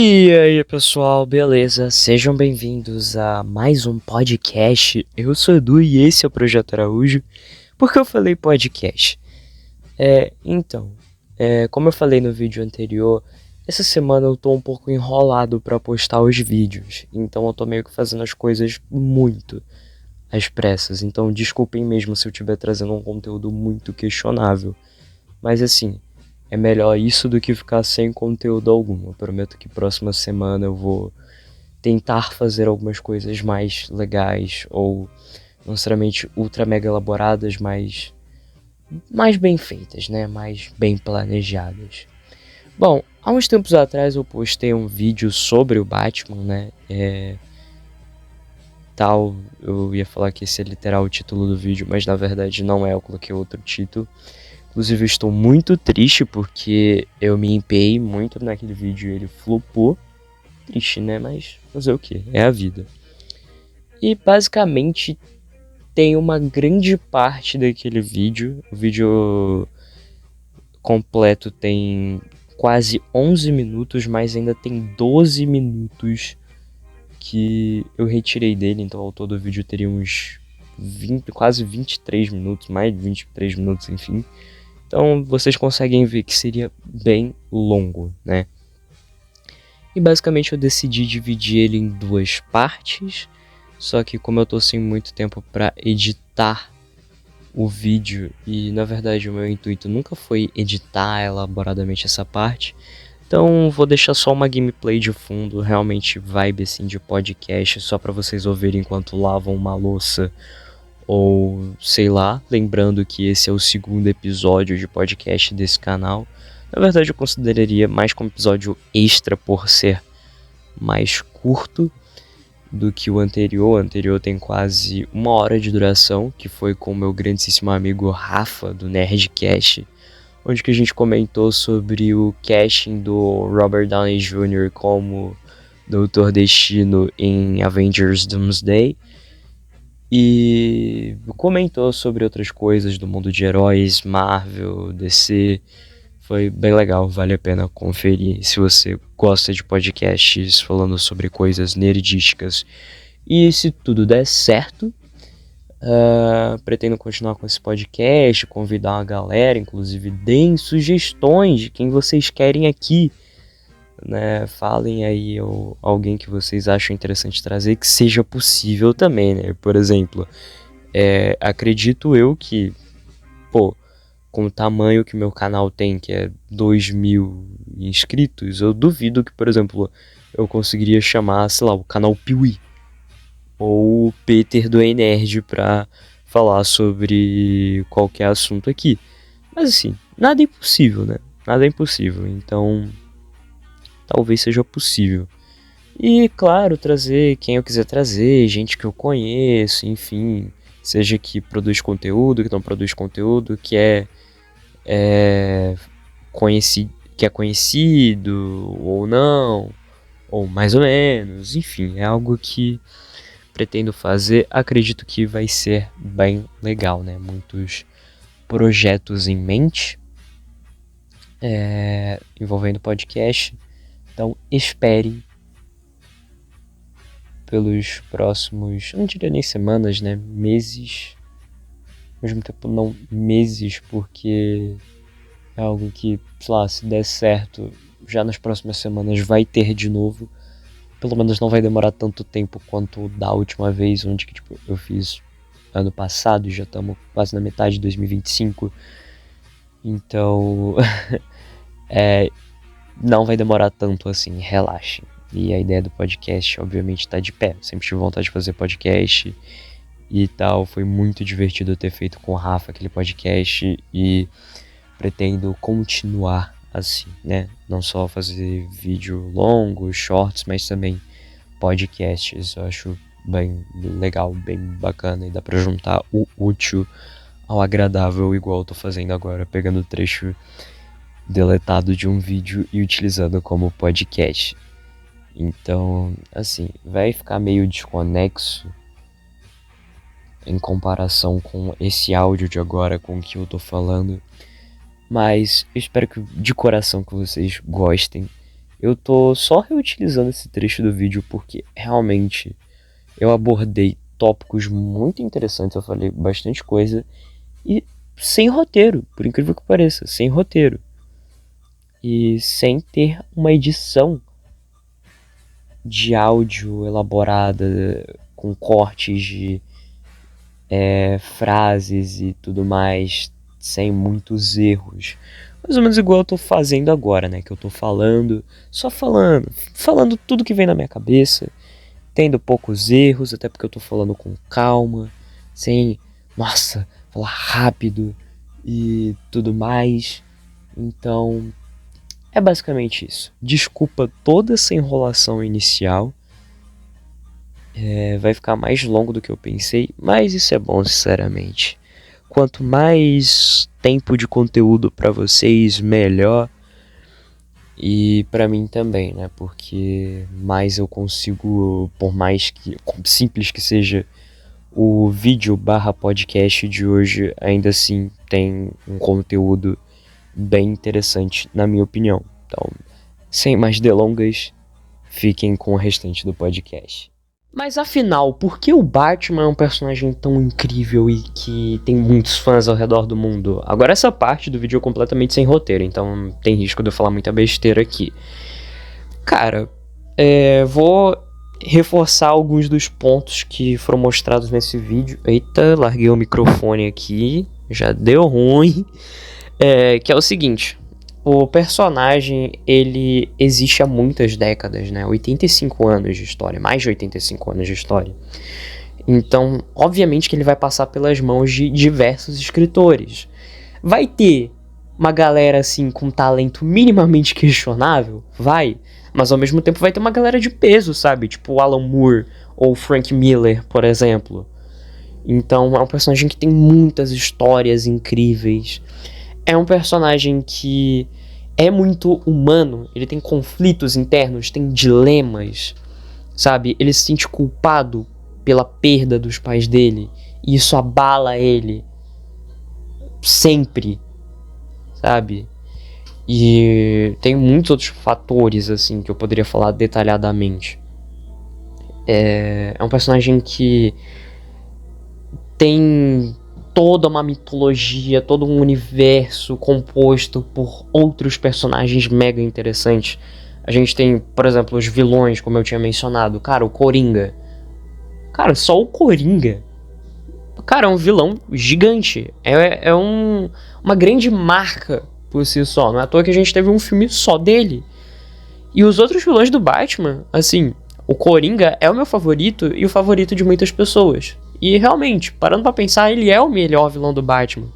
E aí, pessoal, beleza? Sejam bem-vindos a mais um podcast. Eu sou Edu e esse é o Projeto Araújo. Por que eu falei podcast? Como eu falei no vídeo anterior, essa semana eu tô um pouco enrolado pra postar os vídeos. Então eu tô meio que fazendo as coisas muito às pressas. Então desculpem mesmo se eu estiver trazendo um conteúdo muito questionável. Mas assim, é melhor isso do que ficar sem conteúdo algum. Eu prometo que próxima semana eu vou tentar fazer algumas coisas mais legais ou não necessariamente ultra mega elaboradas, mas mais bem feitas, né? Mais bem planejadas. Bom, há uns tempos atrás eu postei um vídeo sobre o Batman, né? Eu ia falar que esse é literal o título do vídeo, mas na verdade não é, eu coloquei outro título. Inclusive eu estou muito triste porque eu me empenhei muito naquele vídeo e ele flopou. Triste, né? Mas fazer o que? É a vida. E basicamente tem uma grande parte daquele vídeo. O vídeo completo tem quase 11 minutos, mas ainda tem 12 minutos que eu retirei dele. Então ao todo o vídeo teria uns 20, quase 23 minutos, mais de 23 minutos, enfim. Então vocês conseguem ver que seria bem longo, né? E basicamente eu decidi dividir ele em duas partes. Só que como eu tô sem muito tempo para editar o vídeo, e na verdade o meu intuito nunca foi editar elaboradamente essa parte, então vou deixar só uma gameplay de fundo, realmente vibe assim de podcast, só para vocês ouvirem enquanto lavam uma louça ou sei lá, lembrando que esse é o segundo episódio de podcast desse canal. Na verdade eu consideraria mais como episódio extra por ser mais curto do que o anterior. O anterior tem quase 1 hora de duração, que foi com o meu grandíssimo amigo Rafa, do Nerdcast, onde que a gente comentou sobre o casting do Robert Downey Jr. como Doutor Destino em Avengers Doomsday. E comentou sobre outras coisas do mundo de heróis, Marvel, DC. Foi bem legal, vale a pena conferir se você gosta de podcasts falando sobre coisas nerdísticas. E se tudo der certo, pretendo continuar com esse podcast, convidar uma galera, inclusive deem sugestões de quem vocês querem aqui, né? Falem aí alguém que vocês acham interessante trazer, que seja possível também, né? Por exemplo, acredito eu que, com o tamanho que meu canal tem, que é 2.000 inscritos, eu duvido que, por exemplo, eu conseguiria chamar, sei lá, o canal Piuí ou o Peter do Nerd pra falar sobre qualquer assunto aqui. Mas assim, nada é impossível, né? Nada é impossível, então talvez seja possível. E claro, trazer quem eu quiser trazer, gente que eu conheço, enfim, seja que produz conteúdo, que não produz conteúdo, que é conhecido ou não, ou mais ou menos, enfim, é algo que pretendo fazer. Acredito que vai ser bem legal, né? Muitos projetos em mente envolvendo podcast, então esperem pelos próximos, eu não diria nem semanas, né? Meses, ao mesmo tempo não meses, porque é algo que, sei lá, se der certo, já nas próximas semanas vai ter de novo. Pelo menos não vai demorar tanto tempo quanto da última vez, onde que, tipo, eu fiz ano passado e já estamos quase na metade de 2025. Então, não vai demorar tanto assim, relaxem. E a ideia do podcast, obviamente, tá de pé. Sempre tive vontade de fazer podcast e tal. Foi muito divertido ter feito com o Rafa aquele podcast e pretendo continuar assim, né? Não só fazer vídeo longo, shorts, mas também podcasts. Eu acho bem legal, bem bacana e dá pra juntar o útil ao agradável, igual eu tô fazendo agora, pegando o trecho deletado de um vídeo e utilizando como podcast. Então, assim, vai ficar meio desconexo em comparação com esse áudio de agora, com o que eu tô falando, mas eu espero que de coração que vocês gostem Eu tô só reutilizando esse trecho do vídeo porque realmente eu abordei tópicos muito interessantes, eu falei bastante coisa e sem roteiro, por incrível que pareça, sem roteiro. E sem ter uma edição de áudio elaborada com cortes de frases e tudo mais, sem muitos erros. Mais ou menos igual eu tô fazendo agora, né? Que eu tô falando, só falando tudo que vem na minha cabeça, tendo poucos erros, até porque eu tô falando com calma, sem, nossa, falar rápido e tudo mais. Então, é basicamente isso. Desculpa toda essa enrolação inicial. Vai ficar mais longo do que eu pensei, mas isso é bom, sinceramente. Quanto mais tempo de conteúdo para vocês, melhor. E para mim também, né? Porque mais eu consigo, por mais que simples que seja o vídeo barra podcast de hoje, ainda assim tem um conteúdo bem interessante, na minha opinião. Então, sem mais delongas, fiquem com o restante do podcast. Mas afinal, por que o Batman é um personagem tão incrível e que tem muitos fãs ao redor do mundo? Agora essa parte do vídeo é completamente sem roteiro, então tem risco de eu falar muita besteira aqui. Cara, vou reforçar alguns dos pontos que foram mostrados nesse vídeo. Eita, larguei o microfone aqui, já deu ruim. Que é o seguinte, o personagem, ele existe há muitas décadas, né? 85 anos de história, mais de 85 anos de história. Então, obviamente que ele vai passar pelas mãos de diversos escritores. Vai ter uma galera, assim, com talento minimamente questionável? Vai. Mas, ao mesmo tempo, vai ter uma galera de peso, sabe? Tipo o Alan Moore ou Frank Miller, por exemplo. Então, é um personagem que tem muitas histórias incríveis. É um personagem que é muito humano, ele tem conflitos internos, tem dilemas, sabe? Ele se sente culpado pela perda dos pais dele, e isso abala ele sempre, sabe? E tem muitos outros fatores, assim, que eu poderia falar detalhadamente. É um personagem que tem toda uma mitologia, todo um universo composto por outros personagens mega interessantes. A gente tem, por exemplo, os vilões, como eu tinha mencionado. Cara, o Coringa. Cara, só o Coringa. Cara, é um vilão gigante. Uma grande marca por si só. Não é à toa que a gente teve um filme só dele. E os outros vilões do Batman, assim, o Coringa é o meu favorito e o favorito de muitas pessoas. E realmente, parando pra pensar, ele é o melhor vilão do Batman.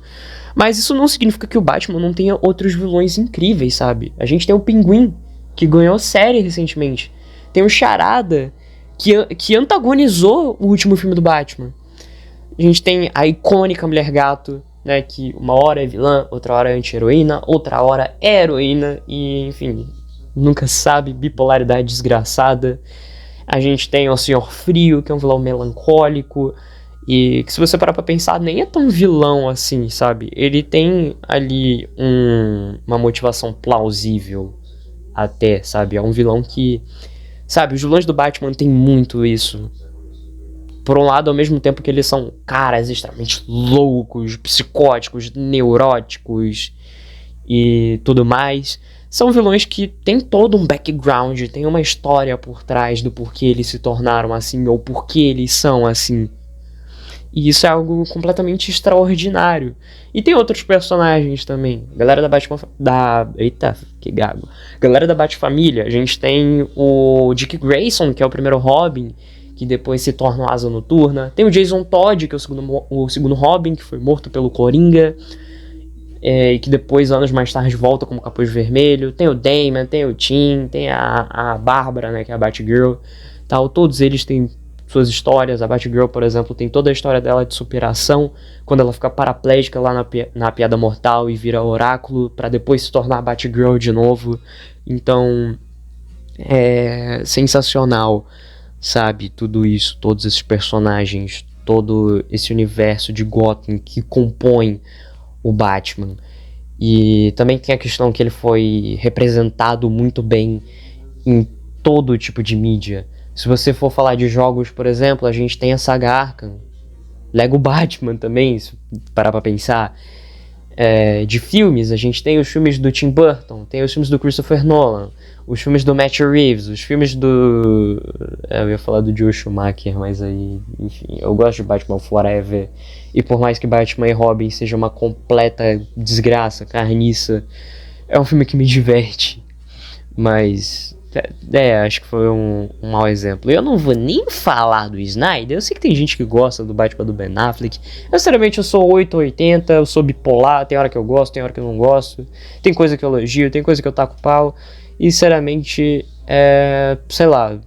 Mas isso não significa que o Batman não tenha outros vilões incríveis, sabe? A gente tem o Pinguim, que ganhou série recentemente. Tem o Charada, que antagonizou o último filme do Batman. A gente tem a icônica Mulher Gato, né? Que uma hora é vilã, outra hora é anti-heroína, outra hora é heroína. E, enfim, nunca sabe, bipolaridade desgraçada. A gente tem o Senhor Frio, que é um vilão melancólico. E que, se você parar pra pensar, nem é tão vilão assim, sabe? Ele tem ali uma motivação plausível até, sabe? É um vilão que... Sabe, os vilões do Batman tem muito isso. Por um lado, ao mesmo tempo que eles são caras extremamente loucos, psicóticos, neuróticos e tudo mais, são vilões que têm todo um background, tem uma história por trás do porquê eles se tornaram assim ou porquê eles são assim. E isso é algo completamente extraordinário. E tem outros personagens também. Galera da Eita, que gago. Galera da Batfamília. A gente tem o Dick Grayson, que é o primeiro Robin, que depois se torna o Asa Noturna. Tem o Jason Todd, que é o segundo Robin, que foi morto pelo Coringa. E que depois, anos mais tarde, volta como Capuz Vermelho. Tem o Damian, tem o Tim, tem a Bárbara, né, que é a Batgirl. Tal. Todos eles têm suas histórias. A Batgirl, por exemplo, tem toda a história dela de superação, quando ela fica paraplégica lá na Piada Mortal e vira Oráculo, pra depois se tornar Batgirl de novo. Então, é sensacional, sabe? Tudo isso, todos esses personagens, todo esse universo de Gotham que compõe o Batman. E também tem a questão que ele foi representado muito bem em todo tipo de mídia. Se você for falar de jogos, por exemplo, a gente tem a saga Arkham, Lego Batman também, se parar pra pensar. De filmes, a gente tem os filmes do Tim Burton, tem os filmes do Christopher Nolan, os filmes do Matt Reeves, os filmes do... eu ia falar do Joe Schumacher, mas aí, enfim, eu gosto de Batman Forever, e por mais que Batman e Robin seja uma completa desgraça, carniça, é um filme que me diverte, mas... acho que foi um mau exemplo. Eu não vou nem falar do Snyder. Eu sei que tem gente que gosta do Batman do Ben Affleck. Eu, sinceramente, eu sou 8 ou 80, eu sou bipolar. Tem hora que eu gosto, tem hora que eu não gosto. Tem coisa que eu elogio, tem coisa que eu taco pau. E, sinceramente, sei lá,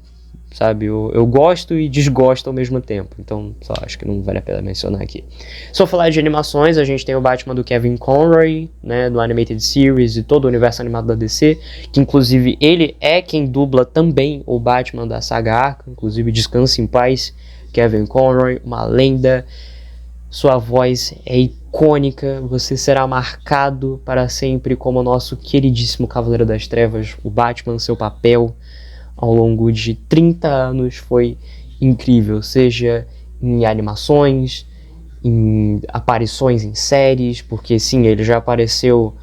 sabe? Eu gosto e desgosto ao mesmo tempo. Então, só acho que não vale a pena mencionar aqui. Se eu falar de animações, a gente tem o Batman do Kevin Conroy, né, do Animated Series e todo o universo animado da DC, que inclusive ele é quem dubla também o Batman da saga Arkham, inclusive descanse em paz, Kevin Conroy, uma lenda, sua voz é icônica, você será marcado para sempre como o nosso queridíssimo Cavaleiro das Trevas, o Batman, seu papel ao longo de 30 anos foi incrível, seja em animações, em aparições em séries, porque sim, ele já apareceu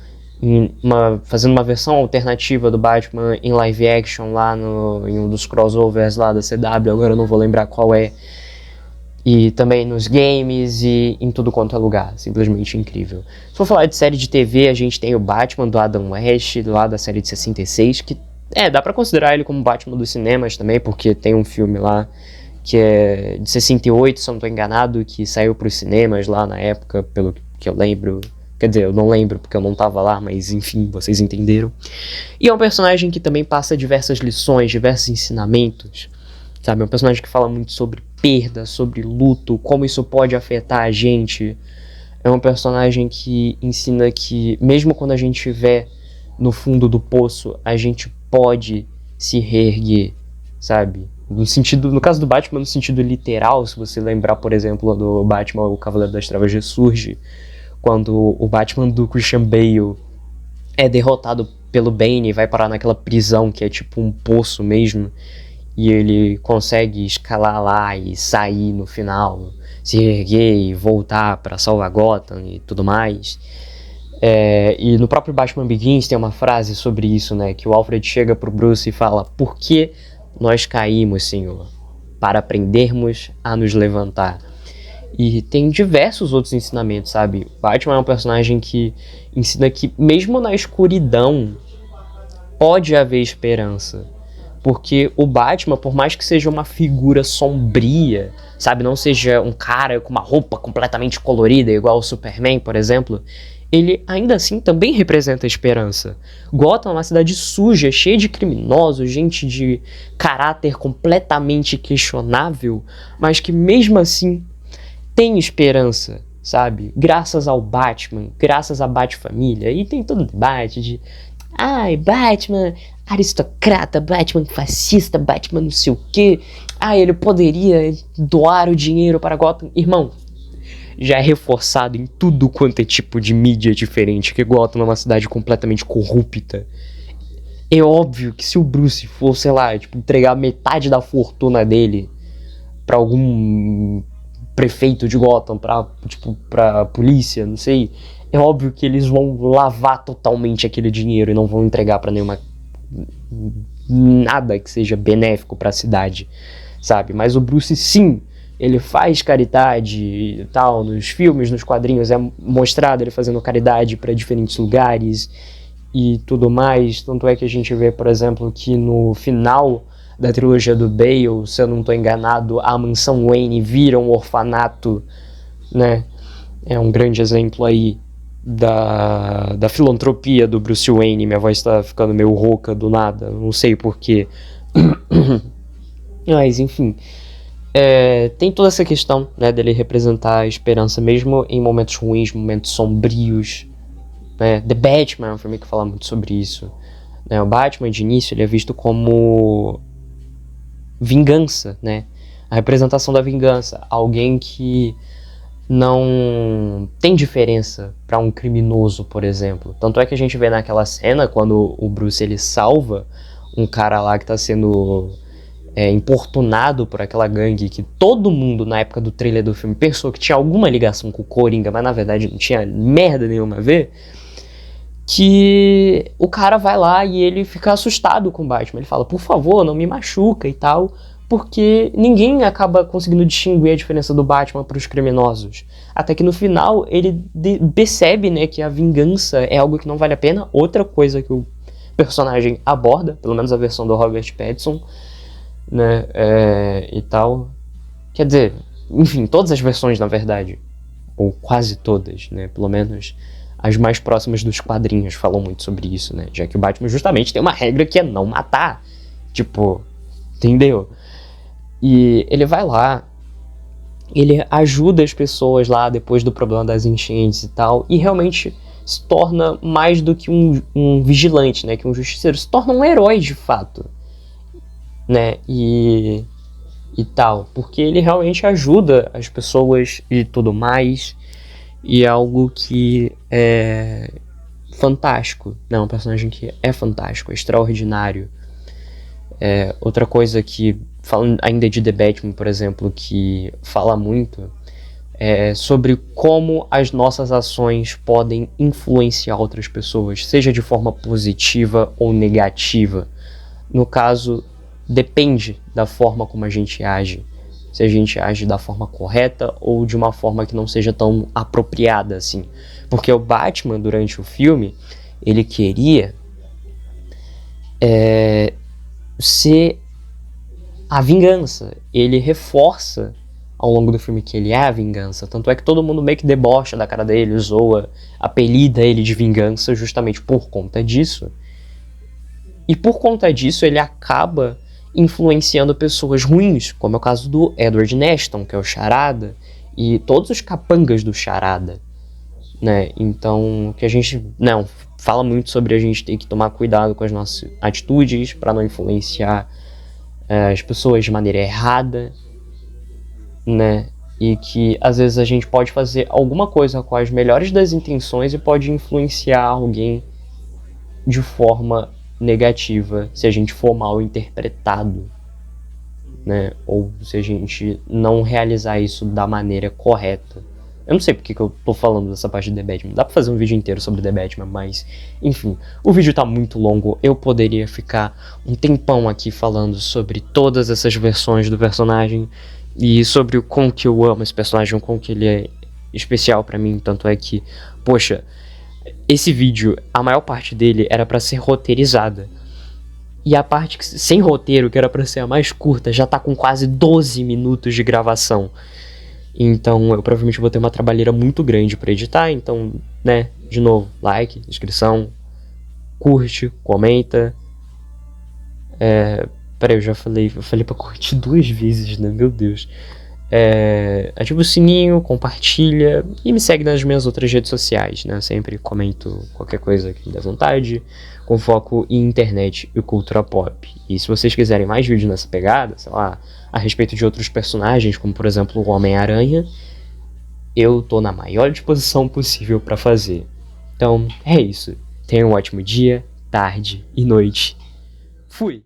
fazendo uma versão alternativa do Batman em live action lá em um dos crossovers lá da CW, agora eu não vou lembrar qual é, e também nos games e em tudo quanto é lugar, simplesmente incrível. Se for falar de série de TV, a gente tem o Batman do Adam West, lá da série de 66, que dá pra considerar ele como Batman dos cinemas também, porque tem um filme lá que é de 68, se eu não tô enganado, que saiu pros cinemas lá na época, pelo que eu lembro. Quer dizer, eu não lembro porque eu não tava lá, mas enfim, vocês entenderam. E é um personagem que também passa diversas lições, diversos ensinamentos, sabe? É um personagem que fala muito sobre perda, sobre luto, como isso pode afetar a gente. É um personagem que ensina que mesmo quando a gente estiver no fundo do poço, a gente pode se reerguer, sabe? No caso do Batman, no sentido literal, se você lembrar, por exemplo, do Batman, o Cavaleiro das Trevas ressurge, quando o Batman do Christian Bale é derrotado pelo Bane e vai parar naquela prisão que é tipo um poço mesmo, e ele consegue escalar lá e sair no final, se erguer e voltar pra salvar Gotham e tudo mais. E no próprio Batman Begins tem uma frase sobre isso, né? Que o Alfred chega pro Bruce e fala: por que nós caímos, Senhor? Para aprendermos a nos levantar. E tem diversos outros ensinamentos, sabe? Batman é um personagem que ensina que mesmo na escuridão pode haver esperança. Porque o Batman, por mais que seja uma figura sombria, sabe? Não seja um cara com uma roupa completamente colorida, igual o Superman, por exemplo, ele ainda assim também representa a esperança. Gotham é uma cidade suja, cheia de criminosos, gente de caráter completamente questionável, mas que mesmo assim tem esperança, sabe? Graças ao Batman, graças à Bat-família. E tem todo o debate de Batman aristocrata, Batman fascista, Batman não sei o que. Ele poderia doar o dinheiro para Gotham. Irmão, já é reforçado em tudo quanto é tipo de mídia diferente, que Gotham é uma cidade completamente corrupta. É óbvio que se o Bruce for, sei lá, entregar metade da fortuna dele pra algum prefeito de Gotham, pra polícia, não sei, é óbvio que eles vão lavar totalmente aquele dinheiro e não vão entregar pra nada que seja benéfico pra cidade, sabe? Mas o Bruce, sim, ele faz caridade e tal, nos filmes, nos quadrinhos, é mostrado ele fazendo caridade para diferentes lugares e tudo mais. Tanto é que a gente vê, por exemplo, que no final da trilogia do Bale, se eu não estou enganado, a mansão Wayne vira um orfanato, né? É um grande exemplo aí da filantropia do Bruce Wayne. Minha voz está ficando meio rouca do nada, não sei porquê. Mas, enfim... tem toda essa questão, né, dele representar a esperança mesmo em momentos ruins, momentos sombrios, né? The Batman é um filme que fala muito sobre isso, né? O Batman de início ele é visto como vingança, né? A representação da vingança, alguém que não tem diferença para um criminoso, por exemplo. Tanto é que a gente vê naquela cena quando o Bruce ele salva um cara lá que tá sendo importunado por aquela gangue que todo mundo na época do trailer do filme pensou que tinha alguma ligação com o Coringa, mas na verdade não tinha merda nenhuma a ver, que o cara vai lá e ele fica assustado com o Batman. Ele fala, por favor, não me machuca e tal, porque ninguém acaba conseguindo distinguir a diferença do Batman para os criminosos. Até que no final ele percebe, né, que a vingança é algo que não vale a pena. Outra coisa que o personagem aborda, pelo menos a versão do Robert Pattinson, né, e tal. Quer dizer, enfim, todas as versões na verdade, ou quase todas, né, pelo menos as mais próximas dos quadrinhos falam muito sobre isso, né, já que o Batman justamente tem uma regra que é não matar, tipo, entendeu? E ele vai lá, ele ajuda as pessoas lá depois do problema das enchentes e tal, e realmente se torna mais do que um vigilante, né, que um justiceiro, se torna um herói de fato, né, e tal, porque ele realmente ajuda as pessoas e tudo mais, e é algo que é fantástico, né, um personagem que é fantástico, é extraordinário. Outra coisa que, falando ainda de The Batman, por exemplo, que fala muito sobre como as nossas ações podem influenciar outras pessoas, seja de forma positiva ou negativa. No caso, depende da forma como a gente age. Se a gente age da forma correta ou de uma forma que não seja tão apropriada assim. Porque o Batman, durante o filme, ele queria ser a vingança. Ele reforça ao longo do filme que ele é a vingança. Tanto é que todo mundo meio que debocha da cara dele, zoa, apelida ele de vingança justamente por conta disso. E por conta disso ele acaba influenciando pessoas ruins, como é o caso do Edward Norton, que é o Charada, e todos os capangas do Charada, né? Então, que a gente não fala muito sobre a gente ter que tomar cuidado com as nossas atitudes para não influenciar as pessoas de maneira errada, né? E que às vezes a gente pode fazer alguma coisa com as melhores das intenções e pode influenciar alguém de forma negativa se a gente for mal interpretado, né? Ou se a gente não realizar isso da maneira correta. Eu não sei porque que eu tô falando dessa parte de The Batman. Dá pra fazer um vídeo inteiro sobre The Batman, mas enfim, o vídeo tá muito longo. Eu poderia ficar um tempão aqui falando sobre todas essas versões do personagem e sobre o como que eu amo esse personagem, o como que ele é especial pra mim. Tanto é que, poxa, esse vídeo, a maior parte dele era pra ser roteirizada. E a parte sem roteiro, que era pra ser a mais curta, já tá com quase 12 minutos de gravação. Então eu provavelmente vou ter uma trabalheira muito grande pra editar. Então, né, de novo, like, inscrição, curte, comenta. Peraí, eu falei pra curtir 2 vezes, né, meu Deus. Ativa o sininho, compartilha e me segue nas minhas outras redes sociais, né? Eu sempre comento qualquer coisa que me dê vontade, com foco em internet e cultura pop. E se vocês quiserem mais vídeos nessa pegada, sei lá, a respeito de outros personagens, como por exemplo o Homem-Aranha, eu tô na maior disposição possível pra fazer. Então é isso. Tenha um ótimo dia, tarde e noite. Fui!